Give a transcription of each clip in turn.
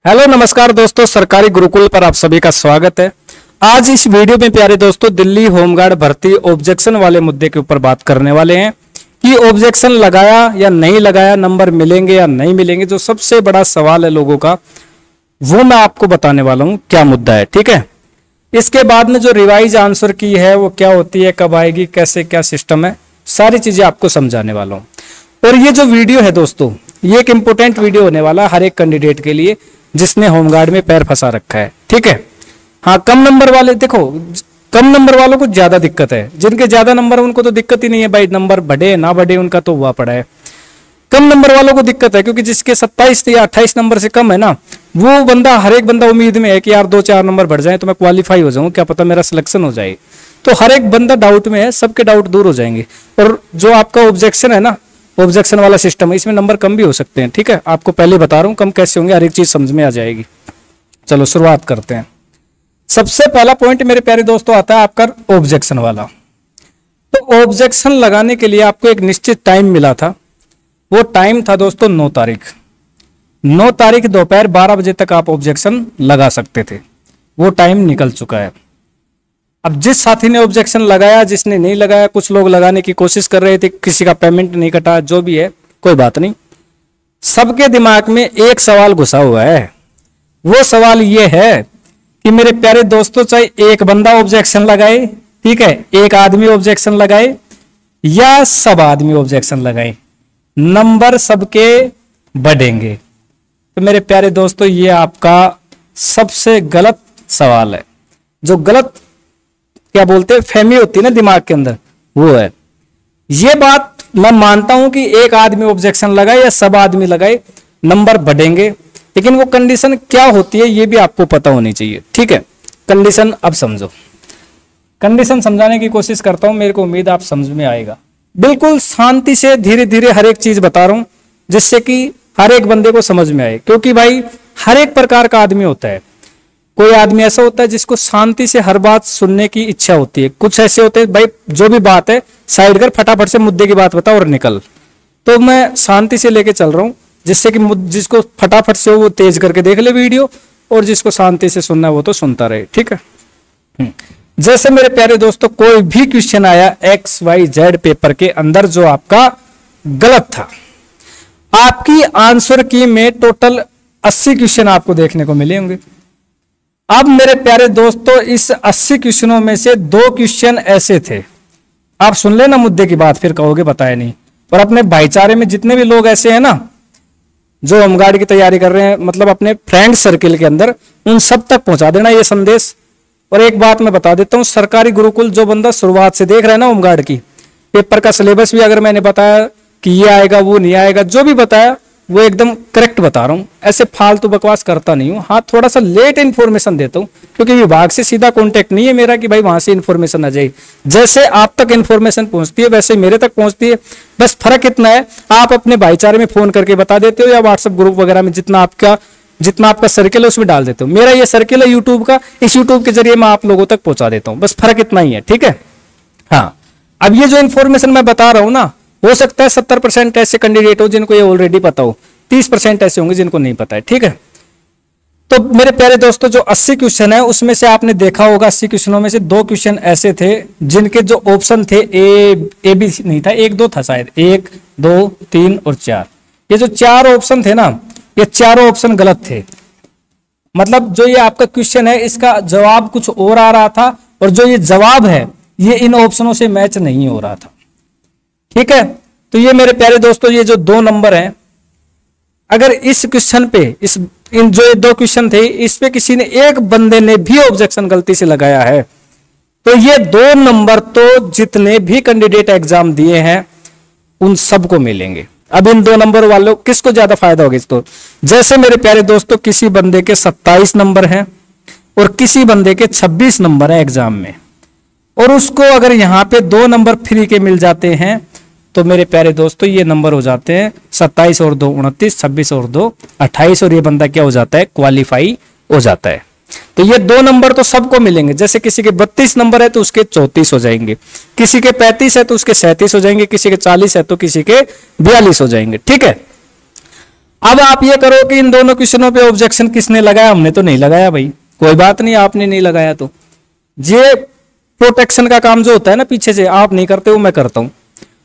Hello नमस्कार दोस्तों, सरकारी गुरुकुल पर आप सभी का स्वागत है। आज इस वीडियो में प्यारे दोस्तों दिल्ली होमगार्ड भर्ती ऑब्जेक्शन वाले मुद्दे के ऊपर बात करने वाले हैं कि ऑब्जेक्शन लगाया या नहीं लगाया, नंबर मिलेंगे या नहीं मिलेंगे। जो सबसे बड़ा सवाल है लोगों का वो मैं आपको बताने वाला हूं क्या मुद्दा है, ठीक है। इसके बाद में जो रिवाइज आंसर की है वो क्या होती है, कब आएगी, कैसे क्या सिस्टम है, सारी चीजें आपको समझाने वाला हूं। और ये जो वीडियो है दोस्तों, ये एक इंपॉर्टेंट वीडियो होने वाला हर एक कैंडिडेट के लिए जिसने होमगार्ड में पैर फंसा रखा है, ठीक है। हाँ, कम नंबर वाले देखो, कम नंबर वालों को ज्यादा दिक्कत है। जिनके ज्यादा नंबर है उनको तो दिक्कत ही नहीं है भाई, नंबर बढ़े ना बढ़े उनका तो हुआ पड़ा है। कम नंबर वालों को दिक्कत है क्योंकि जिसके 27 या 28 नंबर से कम है ना, वो बंदा, हर एक बंदा उम्मीद में है कि यार 2-4 नंबर बढ़ जाए तो मैं क्वालिफाई हो जाऊं, क्या पता मेरा सिलेक्शन हो जाए। तो हर एक बंदा डाउट में है, सबके डाउट दूर हो जाएंगे। और जो आपका ऑब्जेक्शन है ना, ऑब्जेक्शन वाला सिस्टम है, इसमें नंबर कम भी हो सकते हैं, ठीक है। आपको पहले बता रहा हूं कम कैसे होंगे, हर एक चीज समझ में आ जाएगी। चलो शुरुआत करते हैं। सबसे पहला पॉइंट मेरे प्यारे दोस्तों आता है आपका ऑब्जेक्शन वाला। तो ऑब्जेक्शन लगाने के लिए आपको एक निश्चित टाइम मिला था। वो टाइम था दोस्तों 9 तारीख। 9 तारीख दोपहर 12 बजे तक आप ऑब्जेक्शन लगा सकते थे। वो टाइम निकल चुका है। अब जिस साथी ने ऑब्जेक्शन लगाया, जिसने नहीं लगाया, कुछ लोग लगाने की कोशिश कर रहे थे, किसी का पेमेंट नहीं कटा, जो भी है कोई बात नहीं। सबके दिमाग में एक सवाल घुसा हुआ है। वो सवाल ये है कि मेरे प्यारे दोस्तों, चाहे एक बंदा ऑब्जेक्शन लगाए, ठीक है, एक आदमी ऑब्जेक्शन लगाए या सब आदमी ऑब्जेक्शन लगाए, नंबर सबके बढ़ेंगे। तो मेरे प्यारे दोस्तों, ये आपका सबसे गलत सवाल है। जो गलत क्या बोलते हैं फहमी होती है ना दिमाग के अंदर, वो है। ये बात मैं मानता हूं कि एक आदमी ऑब्जेक्शन लगाए या सब आदमी लगाए नंबर बढ़ेंगे, लेकिन वो कंडीशन क्या होती है ये भी आपको पता होनी चाहिए, ठीक है। कंडीशन अब समझो। कंडीशन समझाने की कोशिश करता हूं, मेरे को उम्मीद आप समझ में आएगा। बिल्कुल शांति से धीरे धीरे हर एक चीज बता रहा हूं जिससे कि हर एक बंदे को समझ में आए, क्योंकि भाई हर एक प्रकार का आदमी होता है। कोई आदमी ऐसा होता है जिसको शांति से हर बात सुनने की इच्छा होती है। कुछ ऐसे होते हैं भाई जो भी बात है साइड कर, फटाफट से मुद्दे की बात बता और निकल। तो मैं शांति से लेके चल रहा हूं जिससे कि जिसको फटाफट से वो तेज करके देख ले वीडियो, और जिसको शांति से सुनना है वो तो सुनता रहे, ठीक है। जैसे मेरे प्यारे दोस्तों, कोई भी क्वेश्चन आया XYZ पेपर के अंदर जो आपका गलत था, आपकी आंसर की में टोटल 80 क्वेश्चन आपको देखने को मिले होंगे। अब मेरे प्यारे दोस्तों, इस 80 क्वेश्चनों में से 2 क्वेश्चन ऐसे थे, आप सुन लेना मुद्दे की बात, फिर कहोगे बताया नहीं। और अपने भाईचारे में जितने भी लोग ऐसे हैं ना जो होमगार्ड की तैयारी कर रहे हैं, मतलब अपने फ्रेंड सर्किल के अंदर, उन सब तक पहुंचा देना ये संदेश। और एक बात मैं बता देता हूं, सरकारी गुरुकुल जो बंदा शुरुआत से देख रहा है ना होमगार्ड की, पेपर का सिलेबस भी अगर मैंने बताया कि ये आएगा वो नहीं आएगा, जो भी बताया वो एकदम करेक्ट बता रहा हूं। ऐसे फालतू बकवास करता नहीं हूं। हाँ, थोड़ा सा लेट इन्फॉर्मेशन देता हूं क्योंकि विभाग से सीधा कांटेक्ट नहीं है मेरा कि भाई वहां से इन्फॉर्मेशन आ जाए। जैसे आप तक इन्फॉर्मेशन पहुंचती है वैसे मेरे तक पहुंचती है। बस फर्क इतना है, आप अपने भाईचारे में फोन करके बता देते हो या व्हाट्सएप ग्रुप वगैरह में जितना आपका सर्किल है उसमें डाल देते हो। मेरा ये सर्किल है यूट्यूब का, इस यूट्यूब के जरिए मैं आप लोगों तक पहुंचा देता हूं। बस फर्क इतना ही है, ठीक है। हाँ, अब ये जो इन्फॉर्मेशन मैं बता रहा हूं ना, हो सकता है 70% ऐसे कैंडिडेट हो जिनको ये ऑलरेडी पता हो, 30% ऐसे होंगे जिनको नहीं पता है, ठीक है। तो मेरे प्यारे दोस्तों, जो 80 क्वेश्चन है उसमें से आपने देखा होगा 80 क्वेश्चनों में से 2 क्वेश्चन ऐसे थे जिनके जो ऑप्शन थे ए बी नहीं था, 1-2 था शायद, 1, 2, 3 और 4। ये जो 4 ऑप्शन थे ना, ये चारों ऑप्शन गलत थे। मतलब जो ये आपका क्वेश्चन है इसका जवाब कुछ और आ रहा था, और जो ये जवाब है ये इन ऑप्शनों से मैच नहीं हो रहा था, ठीक है। तो ये मेरे प्यारे दोस्तों, ये जो 2 नंबर हैं, अगर इस क्वेश्चन पे इन जो 2 क्वेश्चन थे इस पे किसी ने, एक बंदे ने भी ऑब्जेक्शन गलती से लगाया है, तो ये 2 नंबर तो जितने भी कैंडिडेट एग्जाम दिए हैं उन सबको मिलेंगे। अब इन 2 नंबर वालों किसको ज्यादा फायदा होगा इसको? जैसे मेरे प्यारे दोस्तों, किसी बंदे के 27 नंबर हैं और किसी बंदे के 26 नंबर है एग्जाम में, और उसको अगर यहां पे 2 नंबर फ्री के मिल जाते हैं तो मेरे प्यारे दोस्तों ये नंबर हो जाते हैं 27 और 2 29, 26 और 2 28, और ये बंदा क्या हो जाता है, क्वालिफाई हो जाता है। तो ये 2 नंबर तो सबको मिलेंगे। जैसे किसी के 32 नंबर है तो उसके 34 हो जाएंगे, किसी के 35 है तो उसके 37 हो जाएंगे, किसी के 40 है तो किसी के 42 हो जाएंगे, ठीक है। अब आप ये करो कि इन दोनों क्वेश्चनों पे ऑब्जेक्शन किसने लगाया, हमने तो नहीं लगाया भाई, कोई बात नहीं, आपने नहीं लगाया तो ये प्रोटेक्शन का काम जो होता है ना पीछे से, आप नहीं करते वो मैं करता हूं।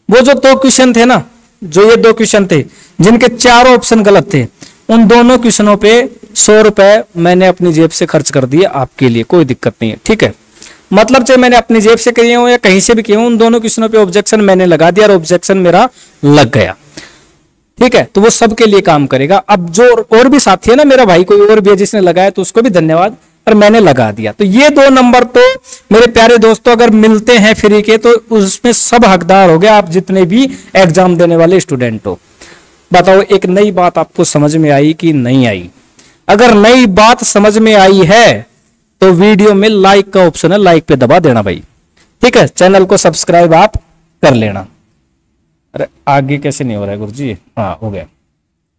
वो जो 2 क्वेश्चन थे ना, जो ये 2 क्वेश्चन थे जिनके 4 ऑप्शन गलत थे, उन दोनों क्वेश्चनों पे 100 रुपए मैंने अपनी जेब से खर्च कर दिए आपके लिए, कोई दिक्कत नहीं है, ठीक है। मतलब चाहे मैंने अपनी जेब से किए हो या कहीं से भी किए हो, उन दोनों क्वेश्चनों पे ऑब्जेक्शन मैंने लगा दिया और ऑब्जेक्शन मेरा लग गया, ठीक है। तो वो सबके लिए काम करेगा। अब जो और भी साथी है ना, मेरा भाई कोई और भी है जिसने लगाया, तो उसको भी धन्यवाद, पर मैंने लगा दिया। तो ये 2 नंबर तो मेरे प्यारे दोस्तों अगर मिलते हैं फ्री के, तो उसमें सब हकदार हो गए आप जितने भी एग्जाम देने वाले स्टूडेंट हो। बताओ एक नई बात आपको समझ में आई कि नहीं आई? अगर नई बात समझ में आई है तो वीडियो में लाइक का ऑप्शन है, लाइक पे दबा देना भाई, ठीक है। चैनल को सब्सक्राइब आप कर लेना। अरे आगे कैसे नहीं हो रहा है गुरुजी? हाँ हो गया।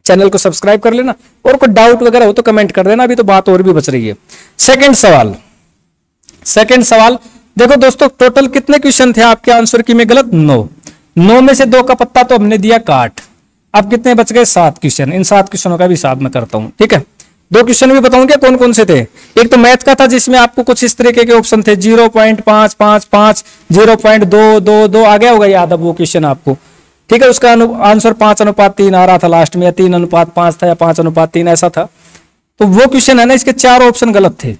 चैनल को सब्सक्राइब कर लेना, और कोई डाउट वगैरह हो तो कमेंट कर देना, अभी तो बात और भी बच रही है। सेकंड सवाल देखो दोस्तों, टोटल कितने क्वेश्चन थे आपके आंसर की में गलत? 9 में से 2 का पत्ता तो हमने दिया काट। अब कितने बच गए? 7 क्वेश्चन। इन 7 क्वेश्चनों का भी हिसाब मैं करता हूं, ठीक है। 2 क्वेश्चन भी बताऊं क्या कौन कौन से थे? एक तो मैथ का था जिसमें आपको कुछ इस तरीके के ऑप्शन थे, 0.555, 0.222 आ गया होगा याद अब वो क्वेश्चन आपको, ठीक है। उसका आंसर 5:3 आ रहा था लास्ट में, या 3:5 था, या 5:3 ऐसा था। तो वो क्वेश्चन है ना, इसके 4 ऑप्शन गलत थे।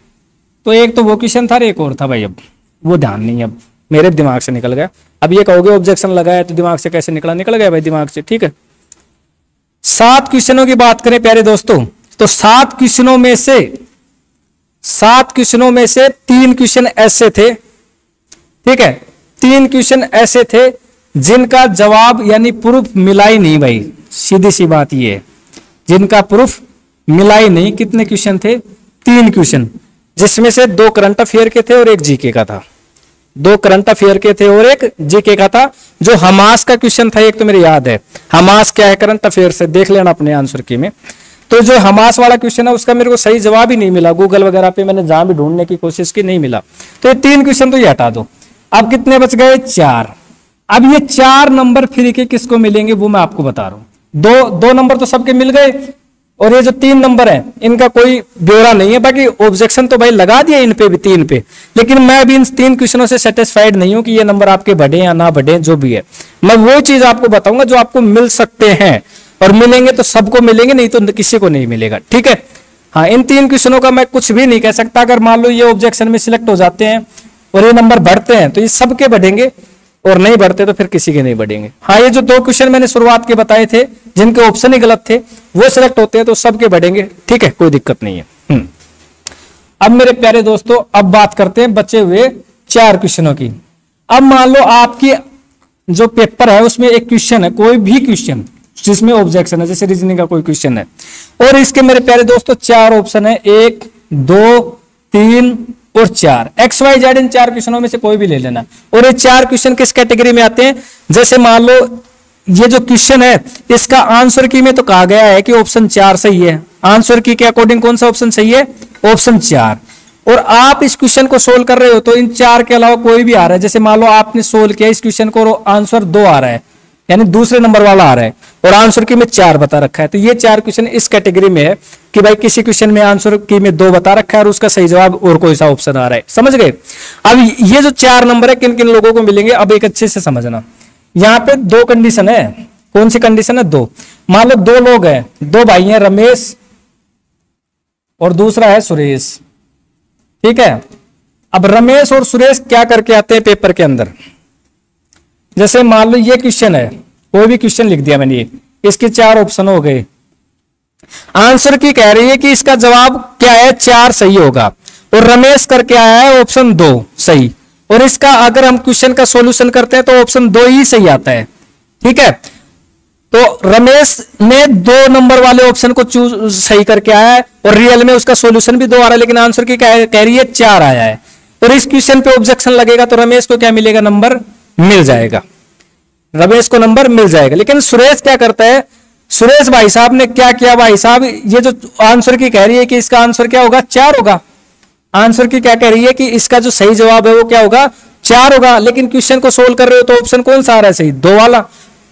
तो एक तो वो क्वेश्चन था, एक और था भाई, अब वो ध्यान नहीं है, अब मेरे दिमाग से निकल गया। अब ये कहोगे ऑब्जेक्शन लगाया तो दिमाग से कैसे निकला? निकल गया भाई दिमाग से, ठीक है। 7 क्वेश्चनों की बात करें प्यारे दोस्तों, तो 7 क्वेश्चनों में से 3 क्वेश्चन ऐसे थे, ठीक है। 3 क्वेश्चन ऐसे थे जिनका जवाब यानी प्रूफ मिला ही नहीं भाई, सीधी सी बात ये है, जिनका प्रूफ मिला ही नहीं। कितने क्वेश्चन थे? 3 क्वेश्चन, जिसमें से 2 करंट अफेयर के थे और 1 जीके का था। 2 करंट अफेयर के थे और 1 जीके का था। जो हमास का क्वेश्चन था, एक तो मेरे याद है, हमास क्या है करंट अफेयर से देख लेना अपने आंसर की में। तो जो हमास वाला क्वेश्चन है उसका मेरे को सही जवाब ही नहीं मिला, गूगल वगैरह पे मैंने जहां भी ढूंढने की कोशिश की, नहीं मिला। तो ये 3 क्वेश्चन तो ये हटा दो। अब कितने बच गए? 4। अब ये 4 नंबर फ्री के किसको मिलेंगे वो मैं आपको बता रहा हूं। 2 नंबर तो सबके मिल गए, और ये जो 3 नंबर है इनका कोई ब्यौरा नहीं है। बाकी ऑब्जेक्शन तो भाई लगा दिया इन पे भी, 3 पे, लेकिन मैं अभी इन 3 क्वेश्चनों से सेटिस्फाइड नहीं हूं कि ये नंबर आपके बढ़े या ना बढ़े, जो भी है। मैं वो चीज आपको बताऊंगा जो आपको मिल सकते हैं, और मिलेंगे तो सबको मिलेंगे, नहीं तो किसी को नहीं मिलेगा, ठीक है। हाँ, इन 3 क्वेश्चनों का मैं कुछ भी नहीं कह सकता। अगर मान लो ये ऑब्जेक्शन में सिलेक्ट हो जाते हैं और ये नंबर बढ़ते हैं तो ये सबके बढ़ेंगे, और नहीं बढ़ते तो फिर किसी के नहीं बढ़ेंगे। हाँ, ये जो 2 क्वेश्चन मैंने शुरुआत के बताए थे जिनके ऑप्शन ही गलत थे, वो सिलेक्ट होते हैं तो सबके बढ़ेंगे, ठीक है, कोई दिक्कत नहीं है। अब मेरे प्यारे दोस्तों, अब बात करते हैं बचे हुए 4 क्वेश्चनों की। अब मान लो आपकी जो पेपर है उसमें एक क्वेश्चन है, कोई भी क्वेश्चन जिसमें ऑब्जेक्शन है, जैसे रीजनिंग का कोई क्वेश्चन है, और इसके मेरे प्यारे दोस्तों 4 ऑप्शन है, 1, 2, 3 और 4। XYZ इन 4 क्वेश्चनों में से कोई भी ले लेना। और ये 4 क्वेश्चन किस कैटेगरी में आते हैं? जैसे मान लो ये जो क्वेश्चन है इसका आंसर की में तो कहा गया है कि ऑप्शन 4 सही है। आंसर की के अकॉर्डिंग कौन सा ऑप्शन सही है? ऑप्शन 4। और आप इस क्वेश्चन को सोल्व कर रहे हो तो इन 4 के अलावा कोई भी आ रहा है। जैसे मान लो आपने सोल्व किया इस क्वेश्चन को, आंसर 2 आ रहा है, यानी दूसरे नंबर वाला आ रहा है, और आंसर की में 4 बता रखा है। तो ये 4 क्वेश्चन इस कैटेगरी में है कि भाई किसी क्वेश्चन में आंसर की में 2 बता रखा है और उसका सही जवाब और कोई सा ऑप्शन आ रहा है। समझ गए? अब ये जो 4 नंबर है किन किन लोगों को मिलेंगे, अब एक अच्छे से समझना। यहाँ पे 2 कंडीशन है। कौन सी कंडीशन है? 2। मान लो 2 लोग हैं, 2 भाई हैं, रमेश और दूसरा है सुरेश, ठीक है। अब रमेश और सुरेश क्या करके आते हैं पेपर के अंदर? जैसे मान लो ये क्वेश्चन है, कोई भी क्वेश्चन लिख दिया मैंने, इसके 4 ऑप्शन हो गए। आंसर की कह रही है कि इसका जवाब क्या है? 4 सही होगा, और रमेश करके आया है ऑप्शन 2 सही, और इसका अगर हम क्वेश्चन का सॉल्यूशन करते हैं तो ऑप्शन 2 ही सही आता है, ठीक है। तो रमेश ने 2 नंबर वाले ऑप्शन को चूज सही करके आया है, और रियल में उसका सॉल्यूशन भी 2 आ रहा है, लेकिन आंसर की कह रही है 4 आया है। और इस क्वेश्चन पे ऑब्जेक्शन लगेगा तो रमेश को क्या मिलेगा? नंबर मिल जाएगा, रमेश को नंबर मिल जाएगा। लेकिन सुरेश क्या करता है? सुरेश भाई साहब ने क्या किया भाई साहब, ये जो आंसर की कह रही है कि इसका आंसर क्या होगा? 4 होगा। आंसर की क्या कह रही है कि इसका जो सही जवाब है वो क्या होगा? 4 होगा। लेकिन क्वेश्चन को सोल्व कर रहे हो तो ऑप्शन कौन सा आ रहा है सही? 2 वाला।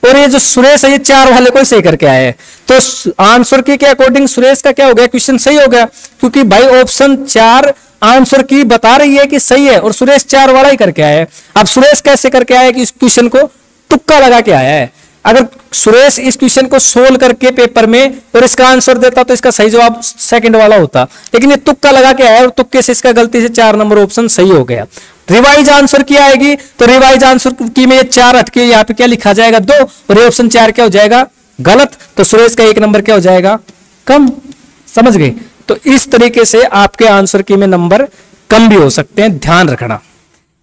और ये जो सुरेश है ये 4 वाले को सही करके आया है, तो आंसर की के अकॉर्डिंग सुरेश का क्या हो गया, क्वेश्चन सही हो गया, क्योंकि भाई ऑप्शन 4 आंसर की बता रही है कि सही है और सुरेश 4 वाला ही करके आया है। अब सुरेश कैसे करके आया कि इस क्वेश्चन को तुक्का लगा के आया है। अगर सुरेश इस क्वेश्चन को सोल्व करके पेपर में और इसका आंसर देता तो इसका सही जवाब सेकंड वाला होता, लेकिन ये तुक्का लगा के आया और तुक्के से इसका गलती से 4 नंबर ऑप्शन सही हो गया। रिवाइज आंसर की आएगी तो रिवाइज आंसर की में 4 हटके यहाँ पे क्या लिखा जाएगा 2 और ये ऑप्शन 4 क्या हो जाएगा गलत, तो सुरेश का 1 नंबर क्या हो जाएगा कम। समझ गए? तो इस तरीके से आपके आंसर की में नंबर कम भी हो सकते हैं, ध्यान रखना।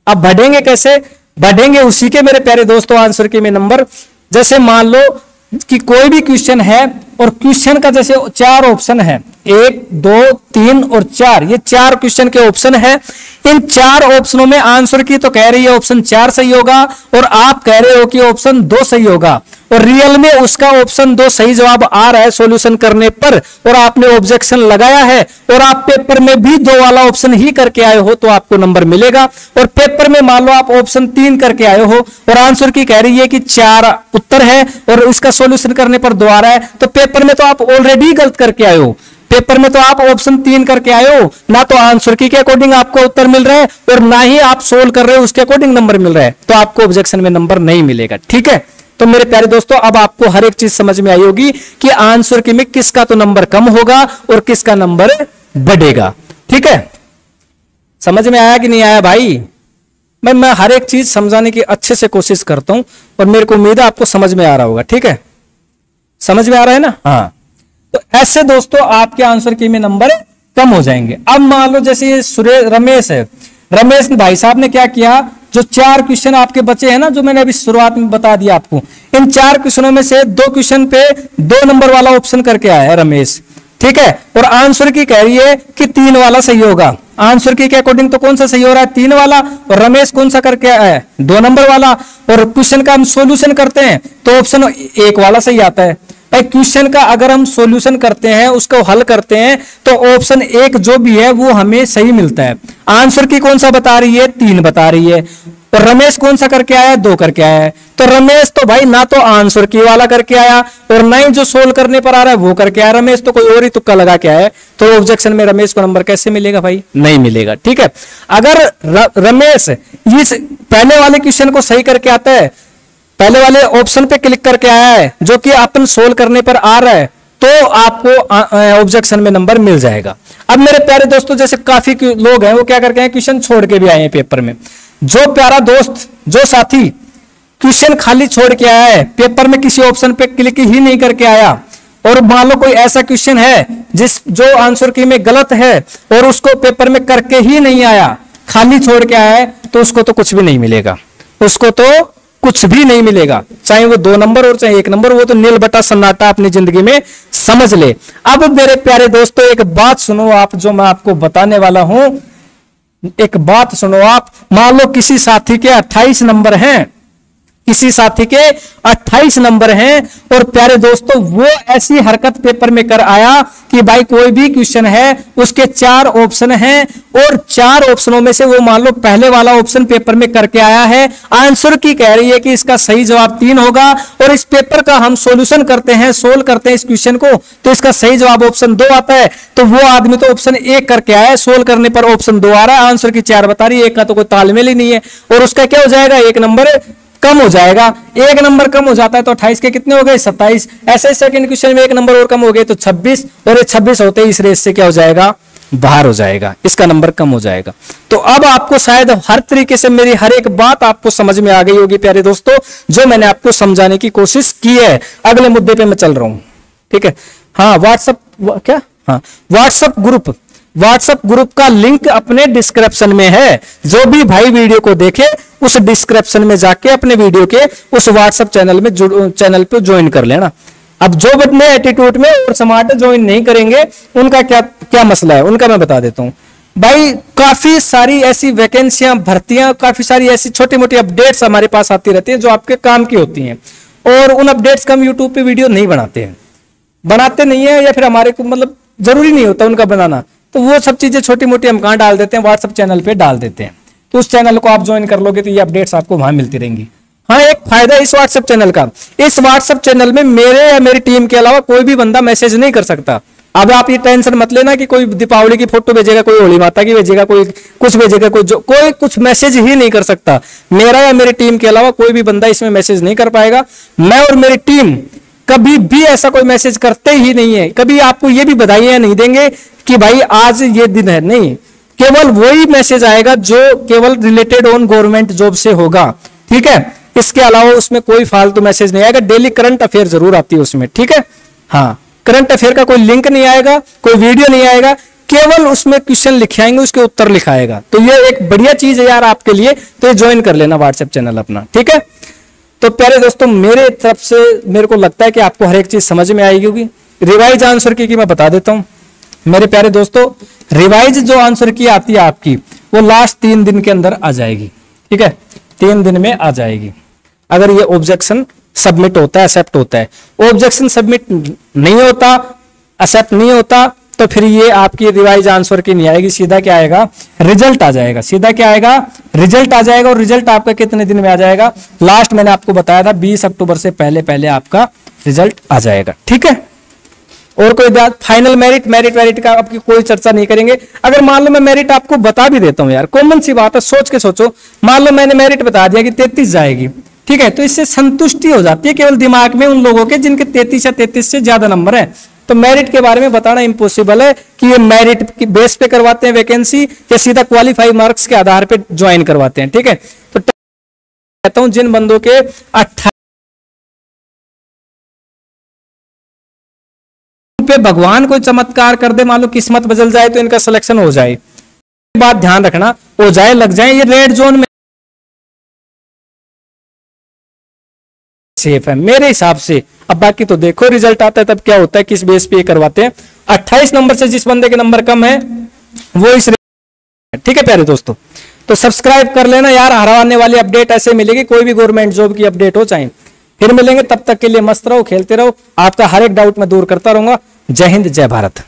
अब बढ़ेंगे कैसे, बढ़ेंगे उसी के मेरे प्यारे दोस्तों आंसर की में नंबर। जैसे मान लो कि कोई भी क्वेश्चन है और क्वेश्चन का जैसे 4 ऑप्शन है, 1 2 3 और 4, ये 4 क्वेश्चन के ऑप्शन है। इन 4 ऑप्शनों में आंसर की तो कह रही है ऑप्शन 4 सही होगा और आप कह रहे हो कि ऑप्शन 2 सही होगा, और रियल में उसका ऑप्शन 2 सही जवाब आ रहा है सॉल्यूशन करने पर, और आपने ऑब्जेक्शन लगाया है और आप पेपर में भी 2 वाला ऑप्शन ही करके आए हो तो आपको नंबर मिलेगा। और पेपर में मान लो आप ऑप्शन 3 करके आए हो और आंसर की कह रही है कि 4 उत्तर है और इसका सॉल्यूशन करने पर 2 आ रहा है, तो पेपर में तो आप ऑलरेडी गलत करके आए हो। पेपर में तो आप ऑप्शन 3 करके आए हो, ना तो आंसर की के अकॉर्डिंग आपको उत्तर मिल रहा है और ना ही आप सोल्व कर रहे हो उसके अकॉर्डिंग नंबर मिल रहा है, तो आपको ऑब्जेक्शन में नंबर नहीं मिलेगा। ठीक है, तो मेरे प्यारे दोस्तों अब आपको हर एक चीज समझ में आई होगी कि आंसर की में किसका तो नंबर कम होगा और किसका नंबर बढ़ेगा। ठीक है, समझ में आया कि नहीं आया भाई? मैं हर एक चीज समझाने की अच्छे से कोशिश करता हूं और मेरे को उम्मीद है आपको समझ में आ रहा होगा। ठीक है, समझ में आ रहा है ना? हाँ, तो ऐसे दोस्तों आपके आंसर की में नंबर कम हो जाएंगे। अब मान लो जैसे ये सुरेश रमेश है, रमेश भाई साहब ने क्या किया, जो 4 क्वेश्चन आपके बचे हैं ना, जो मैंने अभी शुरुआत में बता दिया आपको, इन 4 क्वेश्चनों में से 2 क्वेश्चन पे 2 नंबर वाला ऑप्शन करके आया है रमेश। ठीक है, और आंसर की कह रही है कि 3 वाला सही होगा। आंसर की के अकॉर्डिंग तो कौन सा सही हो रहा है 3 वाला, और रमेश कौन सा करके आया है 2 नंबर वाला। और क्वेश्चन का हम सॉल्यूशन करते हैं तो ऑप्शन 1 वाला सही आता है। क्वेश्चन का अगर हम सॉल्यूशन करते हैं, उसको हल करते हैं, तो ऑप्शन 1 जो भी है वो हमें सही मिलता है। आंसर की कौन सा बता रही है 3 बता रही है, और रमेश कौन सा करके आया 2 करके आया है। तो रमेश तो भाई ना तो आंसर की वाला करके आया और ना ही जो सोल्व करने पर आ रहा है वो करके आया, रमेश तो कोई और ही तुक्का लगा के आया, तो ऑब्जेक्शन में रमेश को नंबर कैसे मिलेगा भाई? नहीं मिलेगा। ठीक है, अगर रमेश इस पहले वाले क्वेश्चन को सही करके आता है, पहले वाले ऑप्शन पे क्लिक करके आया है जो कि अपन सोल्व करने पर आ रहा है, तो आपको ऑब्जेक्शन में नंबर मिल जाएगा। अब मेरे प्यारे दोस्तों जैसे काफी लोग हैं वो क्या करके हैं, क्वेश्चन छोड़ के भी आए हैं पेपर में। जो प्यारा दोस्त, जो साथी क्वेश्चन खाली छोड़ के आया है, पेपर में किसी ऑप्शन पे क्लिक ही नहीं करके आया, और मान लो कोई ऐसा क्वेश्चन है जो आंसर की में गलत है और उसको पेपर में करके ही नहीं आया, खाली छोड़ के आया है, तो उसको तो कुछ भी नहीं मिलेगा, उसको तो कुछ भी नहीं मिलेगा, चाहे वो 2 नंबर और चाहे 1 नंबर, वो तो नील बटा सन्नाटा अपनी जिंदगी में समझ ले। अब मेरे प्यारे दोस्तों एक बात सुनो, आप जो मैं आपको बताने वाला हूं, एक बात सुनो आप। मान लो किसी साथी के 28 नंबर हैं, किसी साथी के 28 नंबर हैं, और प्यारे दोस्तों वो ऐसी हरकत पेपर में कर आया कि भाई कोई भी क्वेश्चन है उसके 4 ऑप्शन हैं और 4 ऑप्शनों में से वो मान लो पहले वाला ऑप्शन पेपर में करके आया है, आंसर की कह रही है कि इसका सही जवाब 3 होगा, और इस पेपर का हम सॉल्यूशन करते हैं, सोल्व करते हैं इस क्वेश्चन को, तो इसका सही जवाब ऑप्शन 2 आता है। तो वो आदमी तो ऑप्शन 1 करके आया है, सोल्व करने पर ऑप्शन 2 आ रहा है, आंसर की 4 बता रही है, 1 का तो कोई तालमेल ही नहीं है, और उसका क्या हो जाएगा 1 नंबर कम हो जाएगा। 1 नंबर कम हो जाता है तो 28 के कितने हो गए 27। ऐसे ही सेकंड क्वेश्चन में 1 नंबर और कम हो गए तो 26, और ये 26 होते ही इस रेस से क्या हो जाएगा, बाहर हो जाएगा, इसका नंबर कम हो जाएगा। तो अब आपको शायद हर तरीके से मेरी हर एक बात आपको समझ में आ गई होगी प्यारे दोस्तों, जो मैंने आपको समझाने की कोशिश की है। अगले मुद्दे पे मैं चल रहा हूं। ठीक है, हाँ व्हाट्सएप क्या, हाँ व्हाट्सएप ग्रुप का लिंक अपने डिस्क्रिप्शन में है। जो भी भाई वीडियो को देखे उस डिस्क्रिप्शन में जाके अपने वीडियो के उस व्हाट्सएप चैनल पे ज्वाइन कर लेना। अब जो बच्चे एटीट्यूड में और स्मार्ट ज्वाइन नहीं करेंगे उनका क्या मसला है, उनका मैं बता देता हूं भाई। काफी सारी ऐसी वैकेंसियां, भर्तियां, काफी सारी ऐसी छोटी मोटी अपडेट्स हमारे पास आती रहती है जो आपके काम की होती हैं, और उन अपडेट्स का हम यूट्यूब पे वीडियो नहीं बनाते नहीं है, या फिर हमारे को मतलब जरूरी नहीं होता उनका बनाना, तो वो सब चीजें छोटी मोटी हम कहां डाल देते हैं, व्हाट्सएप चैनल पे डाल देते हैं। तो उस चैनल को आप ज्वाइन कर लोगे तो ये अपडेट्स आपको वहां मिलती रहेंगी। हाँ, एक फायदा इस व्हाट्सएप चैनल का, इस व्हाट्सएप चैनल में मेरे या मेरी टीम के अलावा कोई भी बंदा मैसेज नहीं कर सकता। अब आप ये टेंशन मत लेना कि कोई दीपावली की फोटो भेजेगा, कोई होली माता की भेजेगा, कोई कुछ भेजेगा, कोई कुछ मैसेज ही नहीं कर सकता। मेरा या मेरी टीम के अलावा कोई भी बंदा इसमें मैसेज नहीं कर पाएगा। मैं और मेरी टीम कभी भी ऐसा कोई मैसेज करते ही नहीं है। कभी आपको ये भी बधाइयां नहीं देंगे कि भाई आज ये दिन है, नहीं। केवल वही मैसेज आएगा जो केवल रिलेटेड ऑन गवर्नमेंट जॉब से होगा, ठीक है। इसके अलावा उसमें कोई फालतू मैसेज नहीं आएगा। डेली करंट अफेयर जरूर आती है उसमें, ठीक है। हाँ, करंट अफेयर का कोई लिंक नहीं आएगा, कोई वीडियो नहीं आएगा, केवल उसमें क्वेश्चन लिखे आएंगे, उसके उत्तर लिखाएगा। तो ये एक बढ़िया चीज है यार आपके लिए, तो ये ज्वाइन कर लेना व्हाट्सएप चैनल अपना, ठीक है। तो प्यारे दोस्तों, मेरे तरफ से मेरे को लगता है कि आपको हर एक चीज समझ में आएगी होगी। रिवाइज आंसर की मैं बता देता हूं मेरे प्यारे दोस्तों। रिवाइज जो आंसर की आती है आपकी, वो लास्ट 3 दिन के अंदर आ जाएगी, ठीक है। 3 दिन में आ जाएगी अगर ये ऑब्जेक्शन सबमिट होता है, एक्सेप्ट होता है। ऑब्जेक्शन सबमिट नहीं होता, एक्सेप्ट नहीं होता, तो फिर ये आपकी रिवाइज आंसर की नहीं आएगी। सीधा क्या आएगा, रिजल्ट आ जाएगा। सीधा क्या आएगा, रिजल्ट आ जाएगा। और रिजल्ट आपका कितने दिन में आ जाएगा, लास्ट मैंने आपको बताया था 20 अक्टूबर से पहले पहले आपका रिजल्ट आ जाएगा, ठीक है। और कोई बात, फाइनल मेरिट का आपकी कोई चर्चा नहीं करेंगे। अगर मान लो मैं मेरिट आपको बता भी देता हूं यार, कॉमन सी बात है, सोच के सोचो, मान लो मैंने मेरिट बता दिया कि 33 जाएगी, ठीक है, तो इससे संतुष्टि हो जाती है केवल दिमाग में उन लोगों के जिनके 33 या 33 से ज्यादा नंबर है। तो मेरिट के बारे में बताना इम्पॉसिबल है कि ये मेरिट की बेस पे करवाते हैं वैकेंसी या सीधा क्वालिफाई मार्क्स के आधार पे ज्वाइन करवाते हैं, ठीक है। तो कहता हूं जिन बंदों के 28 पे भगवान कोई चमत्कार कर दे, मान लो किस्मत बदल जाए तो इनका सिलेक्शन हो जाए, बात ध्यान रखना, हो जाए लग जाए, ये रेड जोन में सेफ है मेरे हिसाब से। अब बाकी तो देखो रिजल्ट आता है तब क्या होता है, किस बेस पे करवाते हैं। 28 नंबर से जिस बंदे के नंबर कम है वो इस, ठीक है प्यारे दोस्तों। तो सब्सक्राइब कर लेना यार, हर आने वाली अपडेट ऐसे मिलेगी, कोई भी गवर्नमेंट जॉब की अपडेट हो चाहे। फिर मिलेंगे, तब तक के लिए मस्त रहो, खेलते रहो, आपका हर एक डाउट मैं दूर करता रहूंगा। जय हिंद, जय भारत।